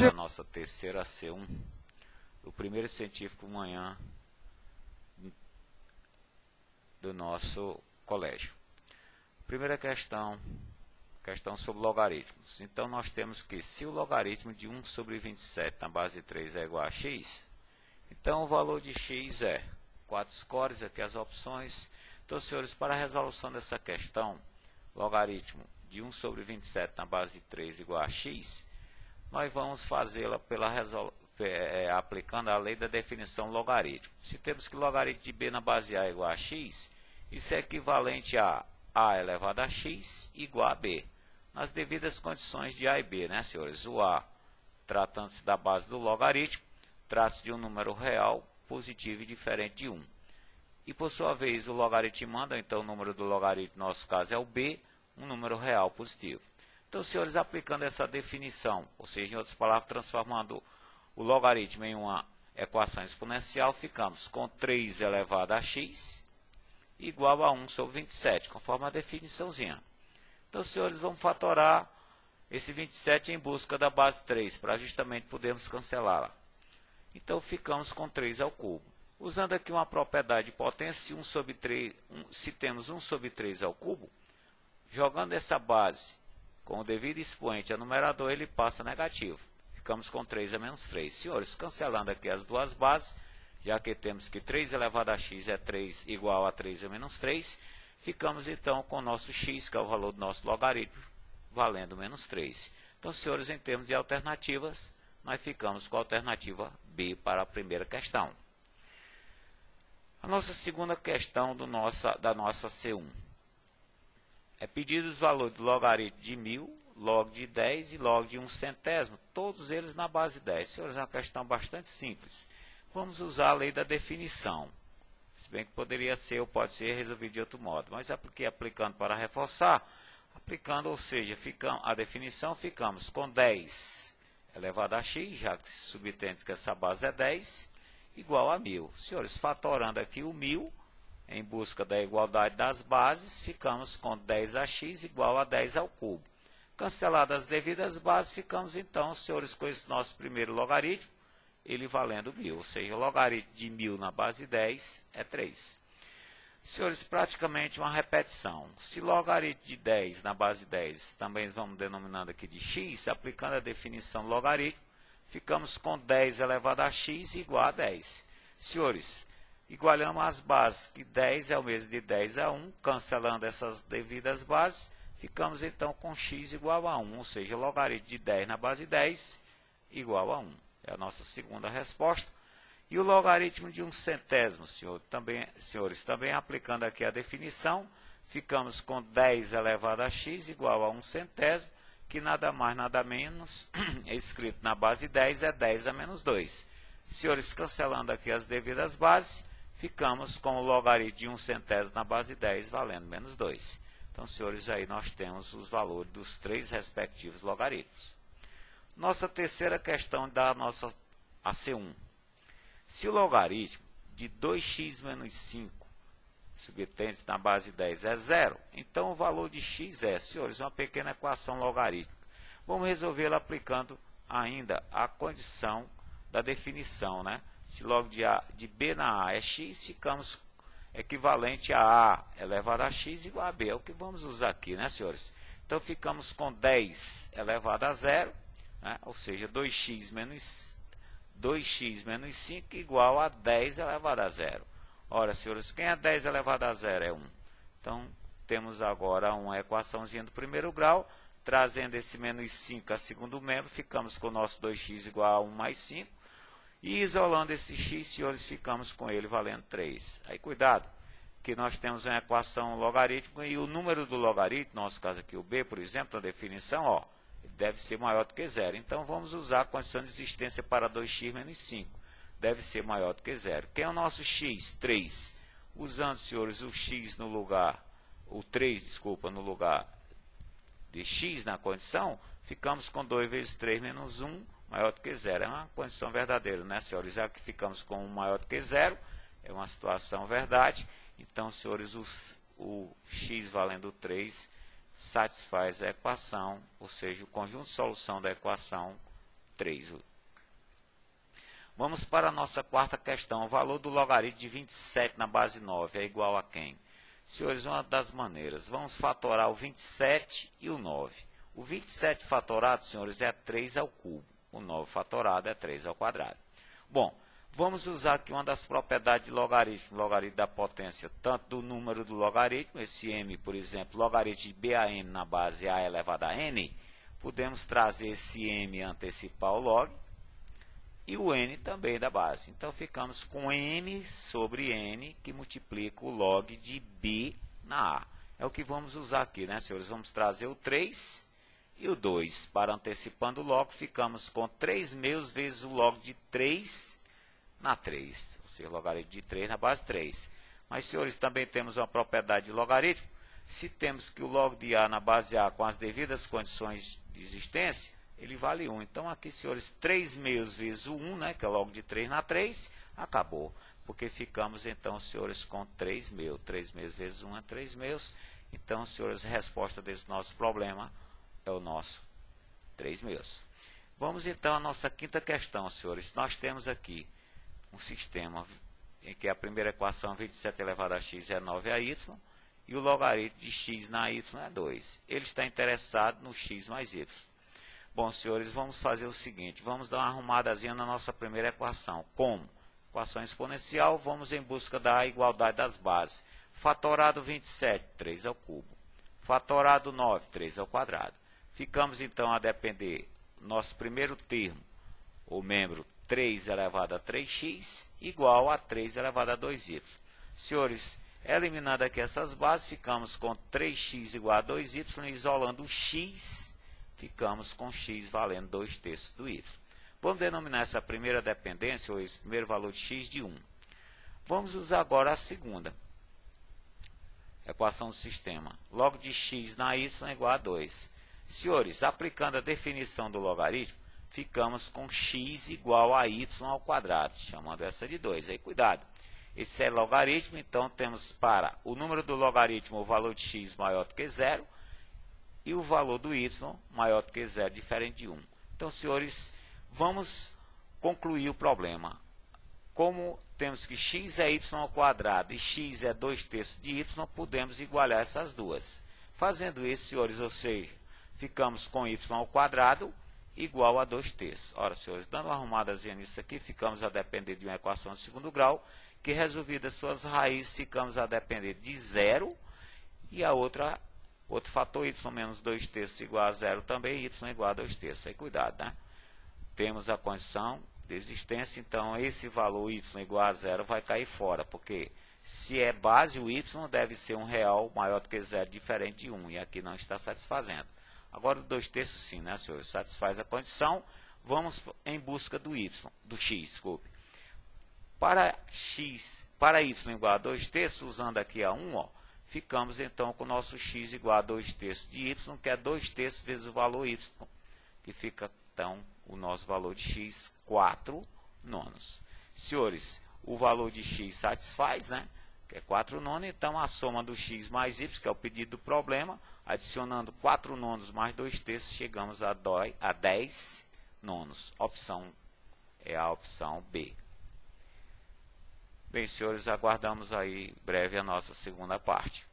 da nossa terceira C1 do primeiro científico manhã do nosso colégio. Primeira questão sobre logaritmos. Então nós temos que se o logaritmo de 1 sobre 27 na base 3 é igual a x, então o valor de x é 4 scores, aqui as opções. Então, senhores, para a resolução dessa questão, logaritmo de 1 sobre 27 na base 3 igual a x, nós vamos fazê-la aplicando a lei da definição logaritmo. Se temos que logaritmo de b na base a é igual a x, isso é equivalente a elevado a x igual a b. Nas devidas condições de a e b, né, senhores? O a, tratando-se da base do logaritmo, trata-se de um número real, positivo e diferente de 1. E, por sua vez, o logaritmando, então o número do logaritmo, no nosso caso, é o b, um número real positivo. Então, senhores, aplicando essa definição, ou seja, em outras palavras, transformando o logaritmo em uma equação exponencial, ficamos com 3 elevado a x igual a 1 sobre 27, conforme a definiçãozinha. Então, senhores, vamos fatorar esse 27 em busca da base 3, para justamente podermos cancelá-la. Então, ficamos com 3 ao cubo. Usando aqui uma propriedade de potência, se temos 1 sobre 3 ao cubo, jogando essa base com o devido expoente a numerador, ele passa negativo. Ficamos com 3 a menos 3. Senhores, cancelando aqui as duas bases, já que temos que 3 elevado a x é 3 igual a 3 a menos 3, ficamos então com o nosso x, que é o valor do nosso logaritmo, valendo menos 3. Então, senhores, em termos de alternativas, nós ficamos com a alternativa B para a primeira questão. A nossa segunda questão da nossa C1 é pedido os valores do logaritmo de 1000, log de 10 e log de 1 centésimo, todos eles na base 10. Senhores, é uma questão bastante simples. Vamos usar a lei da definição. Se bem que poderia ser ou pode ser resolvido de outro modo. Mas aplicando para reforçar, ou seja, a definição, ficamos com 10 elevado a x, já que se subtende que essa base é 10, igual a 1000. Senhores, fatorando aqui o 1000, em busca da igualdade das bases, ficamos com 10ax igual a 10 ao cubo. Canceladas as devidas bases, ficamos então, senhores, com esse nosso primeiro logaritmo, ele valendo 1000, ou seja, o logaritmo de 1000 na base 10 é 3. Senhores, praticamente uma repetição. Se logaritmo de 10 na base 10, também vamos denominando aqui de x, aplicando a definição do logaritmo, ficamos com 10 elevado a x igual a 10. Senhores, igualamos as bases, que 10 é o mesmo de 10 a 1, cancelando essas devidas bases, ficamos então com x igual a 1, ou seja, logaritmo de 10 na base 10 igual a 1. É a nossa segunda resposta. E o logaritmo de 1 centésimo, senhores, também aplicando aqui a definição, ficamos com 10 elevado a x igual a 1 centésimo, que nada mais, nada menos, é escrito na base 10, é 10 a menos 2. Senhores, cancelando aqui as devidas bases, ficamos com o logaritmo de 1 centésimo na base 10, valendo menos 2. Então, senhores, aí nós temos os valores dos 3 respectivos logaritmos. Nossa terceira questão da nossa AC1. Se o logaritmo de 2x menos 5, subtende na base 10, é 0, então o valor de x é, senhores, uma pequena equação logarítmica. Vamos resolvê-la aplicando ainda a condição da definição, né? Se log de b na a é x, ficamos equivalente a a elevado a x igual a b. É o que vamos usar aqui, né, senhores? Então, ficamos com 10 elevado a 0, né? Ou seja, 2x menos 5 igual a 10 elevado a 0. Ora, senhores, quem é 10 elevado a 0? É 1. Então, temos agora uma equaçãozinha do primeiro grau, trazendo esse menos 5 a segundo membro, ficamos com o nosso 2x igual a 1 mais 5. E isolando esse x, senhores, ficamos com ele valendo 3. Aí, cuidado, que nós temos uma equação logarítmica e o número do logaritmo, no nosso caso aqui o b, por exemplo, na definição, ó, deve ser maior do que 0. Então, vamos usar a condição de existência para 2x menos 5. Deve ser maior do que 0. Quem é o nosso x? 3. Usando, senhores, o x no lugar, o 3, desculpa, no lugar de x na condição, ficamos com 2 vezes 3 menos 1, maior do que 0. É uma condição verdadeira, né, senhores? Já que ficamos com 1 maior do que 0, é uma situação verdade. Então, senhores, o x valendo 3 satisfaz a equação, ou seja, o conjunto de solução da equação 3. Vamos para a nossa quarta questão. O valor do logaritmo de 27 na base 9 é igual a quem? Senhores, uma das maneiras. Vamos fatorar o 27 e o 9. O 27 fatorado, senhores, é 3 ao cubo. O 9 fatorado é 3 ao quadrado. Bom, vamos usar aqui uma das propriedades de logaritmo. Logaritmo da potência, tanto do número do logaritmo, esse m, por exemplo, logaritmo de BAM na base A elevado a n. Podemos trazer esse m e antecipar o log. E o n também da base. Então, ficamos com m sobre n, que multiplica o log de b na a. É o que vamos usar aqui, né, senhores? Vamos trazer o 3 e o 2. Para antecipando o log, ficamos com 3 meus vezes o log de 3 na 3. Ou seja, logaritmo de 3 na base 3. Mas, senhores, também temos uma propriedade de logaritmo. Se temos que o log de a na base a com as devidas condições de existência, ele vale 1. Então, aqui, senhores, 3 meios vezes o 1, né, que é logo de 3 na 3, acabou. Porque ficamos, então, senhores, com 3 meus. 3 meios vezes 1 é 3 meus. Então, senhores, a resposta desse nosso problema é o nosso 3 meus. Vamos, então, à nossa quinta questão, senhores. Nós temos aqui um sistema em que a primeira equação, 27 elevado a x, é 9a y. E o logaritmo de x na y é 2. Ele está interessado no x mais y. Bom, senhores, vamos fazer o seguinte, vamos dar uma arrumadazinha na nossa primeira equação. Como? Equação exponencial, vamos em busca da igualdade das bases. Fatorado 27, 3 ao cubo. Fatorado 9, 3 ao quadrado. Ficamos, então, a depender, nosso primeiro termo, o membro 3 elevado a 3x, igual a 3 elevado a 2y. Senhores, eliminando aqui essas bases, ficamos com 3x igual a 2y, isolando o x, ficamos com x valendo 2/3 do y. Vamos denominar essa primeira dependência, ou esse primeiro valor de x, de 1. Vamos usar agora a segunda equação do sistema. Log de x na y é igual a 2. Senhores, aplicando a definição do logaritmo, ficamos com x igual a y ao quadrado, chamando essa de 2. Aí, cuidado. Esse é logaritmo, então temos para o número do logaritmo o valor de x maior do que 0, e o valor do y maior do que 0, diferente de 1. Então, senhores, vamos concluir o problema. Como temos que x é y ao quadrado e x é 2/3 de y, podemos igualar essas duas. Fazendo isso, senhores, ou seja, ficamos com y ao quadrado igual a 2/3. Ora, senhores, dando uma arrumadazinha nisso aqui, ficamos a depender de uma equação de segundo grau, que resolvidas suas raízes, ficamos a depender de 0, e a outro fator y menos 2/3 igual a 0 também, y igual a 2/3. Aí, cuidado, né? Temos a condição de existência, então esse valor y igual a 0 vai cair fora, porque se é base, o y deve ser um real maior do que 0, diferente de 1, e aqui não está satisfazendo. Agora, o 2/3 sim, né, senhores? Satisfaz a condição. Vamos em busca do y, do x, desculpe. Para y igual a 2/3, usando aqui a 1, ó, ficamos então com o nosso x igual a 2/3 de y, que é 2/3 vezes o valor y, que fica então o nosso valor de x, 4/9. Senhores, o valor de x satisfaz, né? Que é 4/9, então a soma do x mais y, que é o pedido do problema, adicionando 4/9 mais 2/3, chegamos a 10/9. Opção é a opção B. Bem, senhores, aguardamos aí breve a nossa segunda parte.